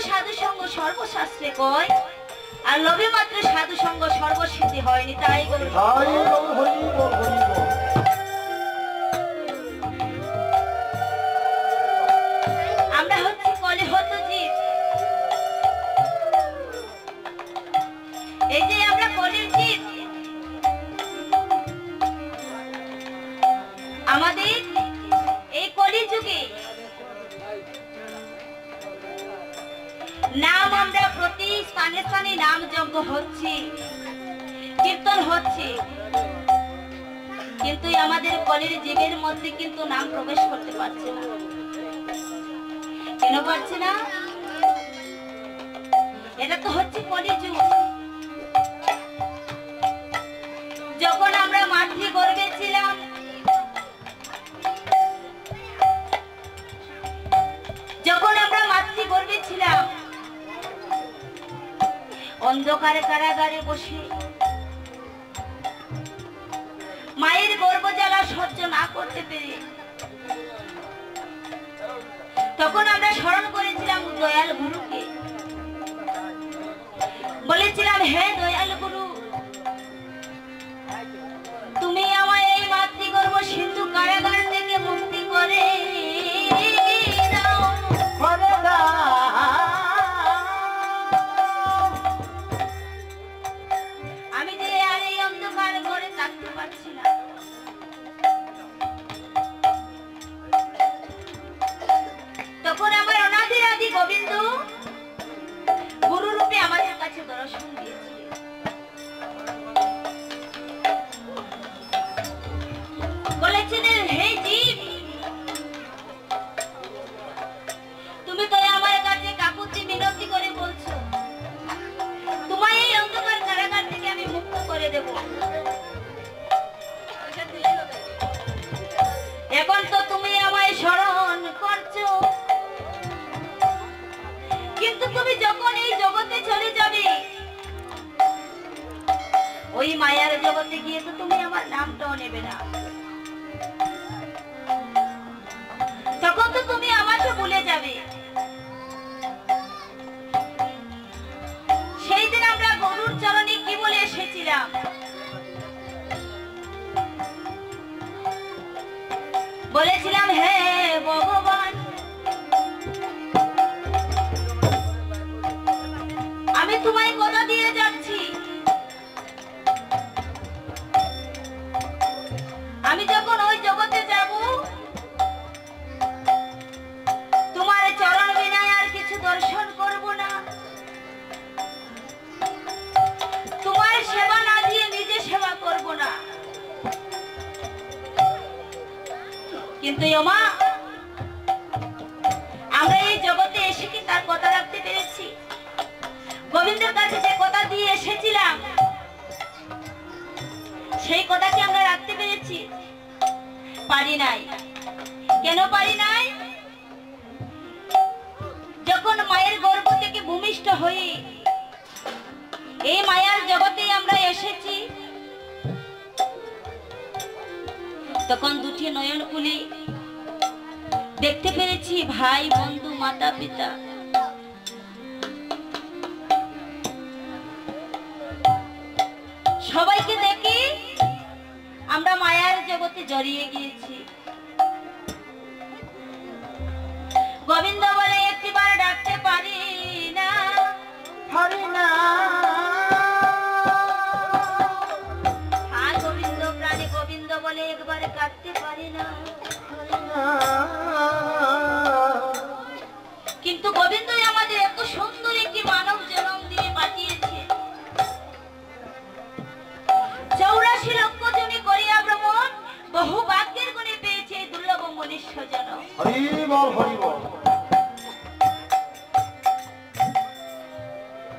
সাধু সঙ্গ সর্বশাস্ত্রে কয় আর লোভে মাত্র সাধু সঙ্গ সর্বসিদ্ধি হয়নি তাই আমরা হচ্ছে কলিহত জীব। এই যে আমরা কলির জীব, আমাদের এই কলি যুগে নাম আমরা প্রতি স্থানে স্থানে নাম যজ্ঞ হচ্ছে, কীর্তন হচ্ছে, কিন্তু আমাদের কলির জীবের মধ্যে কিন্তু নাম প্রবেশ করতে পারছে না। কেন পারছে না? এটা তো হচ্ছে কলিযুগ। যখন আমরা মাতৃগর্ভে ছিলাম, যখন আমরা মাতৃগর্ভে ছিলাম, অন্ধকারে কারাগারে বসে মায়ের গর্ভজ্বালা সহ্য না করতে পেরে তখন আমরা স্মরণ করেছিলাম দয়াল গুরুকে। বলেছিলাম, হে দয়াল গুরু, তুমি আমায় এই মাতৃগর্ভ সিন্ধু কারাগার থেকে মুক্তি করে দাও। আমি যে আর এই অন্ধকার ঘরে থাকতে পারছি না। তখন আমার অনাদি আদি গোবিন্দ গুরু রূপে আমাদের কাছে দর্শন দিয়েছে। বলেছিলেন, হে জীব, তুমি তো আমার কাছে কাকুতি মিনতি করে বলছো তোমায় এই অন্ধকার কারাগার থেকে আমি মুক্ত করে দেব। এখন তো তুমি আমায় স্মরণ করছো, কিন্তু তুমি যখন এই জগতে চলে যাবে, ওই মায়ার জগতে গিয়ে তো তুমি আমার নামটাও নেবে না। তখন তো তুমি আমাকে ভুলে যাবে। সেই দিন আমরা গরুর চরণে কি বলে এসেছিলাম? বলেছিলাম, হে ভগবান, আমি তোমায় কথা দিয়ে যাচ্ছি, আমি যখন ওই জগতে যাব, তোমার চরণ বিনায় আর কিছু দর্শন করব না। তোমার সেবা না দিয়ে নিজে সেবা করব না। কিন্তু ওমা, আমরা এই জগতে এসে কি তার কথা রাখতে পেরেছি? গোবিন্দের কাছে যে কথা দিয়ে এসেছিলাম, সেই কথা কি আমরা রাখতে পেরেছি? পারি নাই। কেন পারি নাই? যখন মায়ের গর্ভ থেকে ভূমিষ্ঠ হয়ে এই মায়ার জগতে আমরা এসেছি, তখন দুটি নয়ন খুলে দেখতে পেরেছি ভাই, বন্ধু, মাতা, পিতা। সবাইকে দেখি আমরা মায়ার জগতে জড়িয়ে গিয়েছি। গোবিন্দ বলে, একটিবার ডাকতে পারি না, পারি না। আর গোবিন্দ প্রাণে গোবিন্দ বলে, একবার কাটতে পারি না। কিন্তু গোবিন্দ আমাদের এত সুন্দর একটি মানব জন্ম দিয়ে পাঠিয়েছে। 84 লক্ষ জনে করিয়া ভ্রমণ, বহু ভাগ্যের গুণে পেয়েছে দুর্লভ মনুষ্য জন্ম। হরি বল, হরি বল।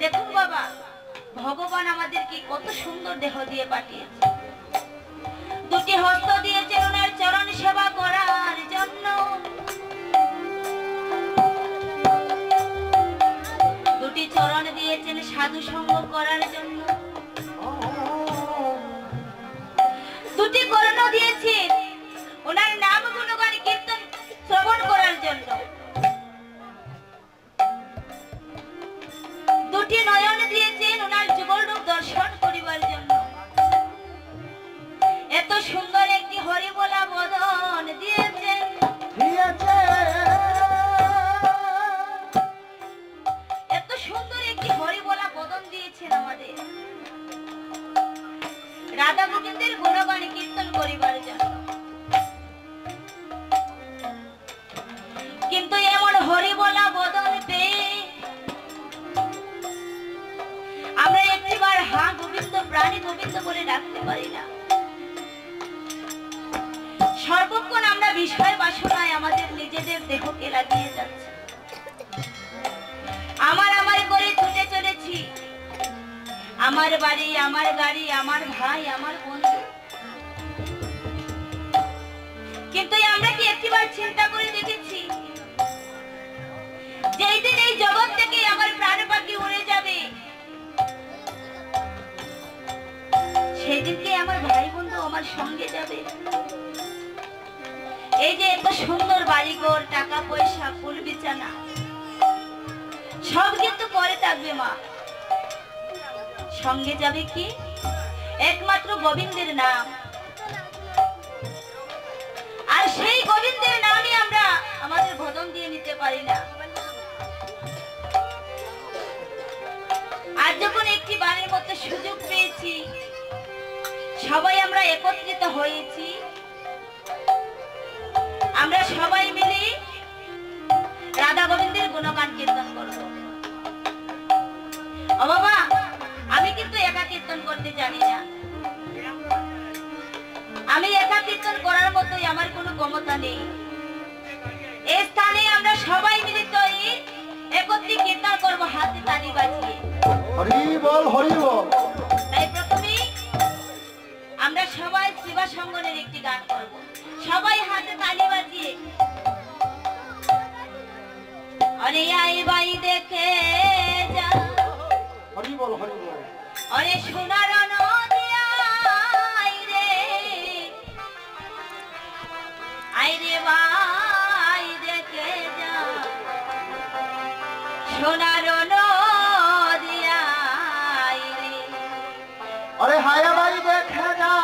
দেখুন বাবা, ভগবান আমাদেরকে কত সুন্দর দেহ দিয়ে পাঠিয়েছে। দুটি হস্ত দিয়েছেন ওনার চরণ সেবা করার জন্য, দুটি চরণ দিয়েছেন সাধু সঙ্গ করার জন্য, দুটি কর্ণ দিয়েছেন ওনার নাম গুণগান কীর্তন শ্রবণ করার জন্য। দুটি নয়ন দিয়েছেন ওনার যুগল রূপ দর্শন করিবার জন্য। এত সুন্দর একটি হরিবোলা বদন দিয়েছেন, এত সুন্দর একটি হরিবোলা বদন দিয়েছেন আমাদের রাধা গোবিন্দের গুণগান কীর্তন করিবার জন্য। কিন্তু এমন হরিবোলা বদন পেয়ে আমরা একটিবার হা গোবিন্দ প্রাণী গোবিন্দ বলে ডাকতে পারি না। সর্বক্ষণ আমরা বিষয় বাসনায় আমাদের নিজেদের দেহকে লাগিয়ে যাচ্ছি, আমার করে ছুটে চলেছি, আমার বাড়ি, আমার গাড়ি, আমার ভাই, আমার বন্ধু। কিন্তু আমরা কি একটিবার চিন্তা করে দেখেছি যেই দিন এই জগৎ থেকে আমার প্রাণ পাখি উড়ে যাবে, সেদিনকে আমার ভাই বন্ধু আমার সঙ্গে যাবে? এই যে এত সুন্দর বাড়িঘর, টাকা পয়সা, ফুল বিছানা সব কিন্তু পরে থাকবে মা, সঙ্গে যাবে কি? একমাত্র গোবিন্দের নাম। আর সেই গোবিন্দের নামই আমরা আমাদের বদন দিয়ে নিতে পারি না। আর যখন একটি বারের মতো সুযোগ পেয়েছি, সবাই আমরা একত্রিত হয়েছি, আমরা সবাই মিলে রাধা গোবিন্দের গুণগান কীর্তন করব। ও বাবা, আমি কিন্তু একা কীর্তন করতে জানি না, আমি একা কীর্তন করার মতোই আমার কোনো ক্ষমতা নেই। এই স্থানে আমরা সবাই মিলিত হয়ে একত্রে কীর্তন করব, হাতে তালি বাজিয়ে। হরি বল, হরি বল। তাই প্রথমে আমরা সবাই শিবা সঙ্গনের একটি গান করব, সবাই হাতে তালি বাজিয়ে। আরে আই বাই দেখে যা, হরি বল, হরি বল। আরে সোনার নদিয়া আই রে, আই রে বাই দেখে যা, সোনার নদিয়া আই রে। আরে হায় ভাই দেখে যা,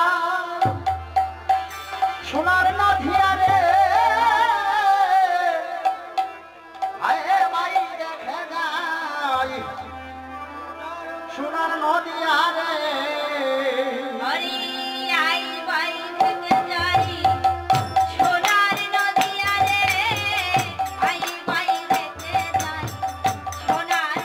সোনার নদিয়া রে, হায় ভাই দেখে যা, সোনার নদিয়া রে। আরে আই বাই দেখে যাই, সোনার নদিয়া রে, আই বাই দেখে যাই, সোনার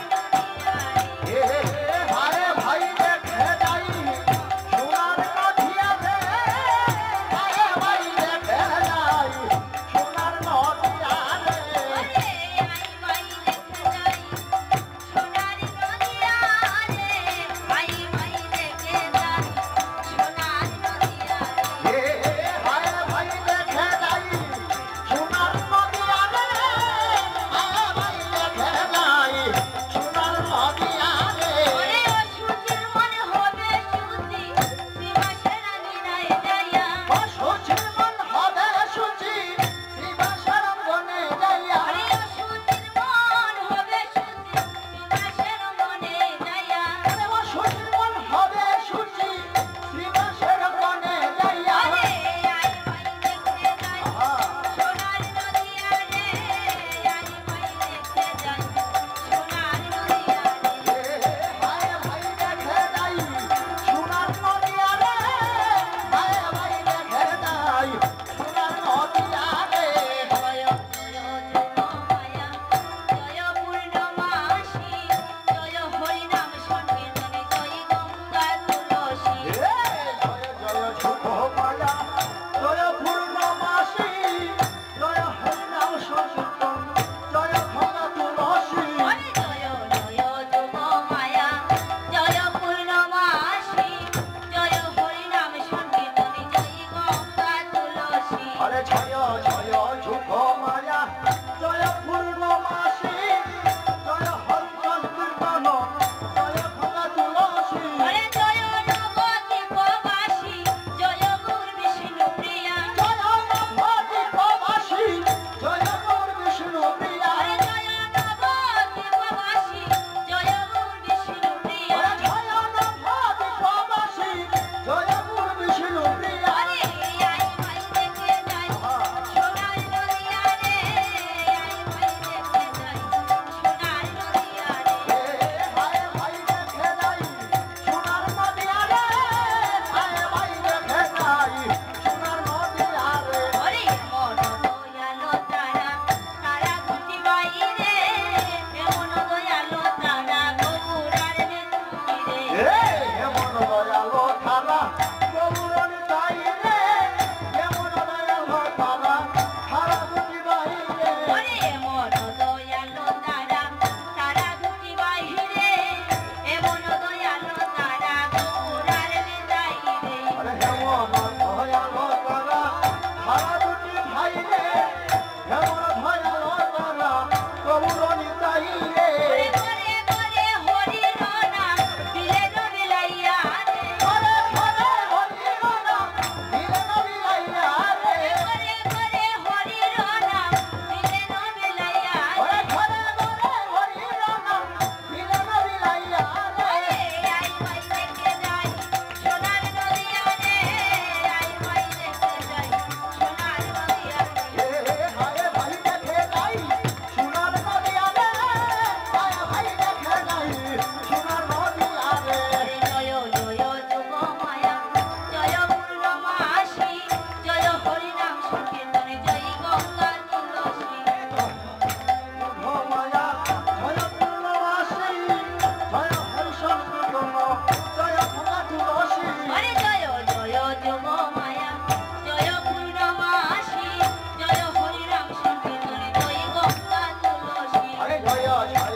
হয়েছে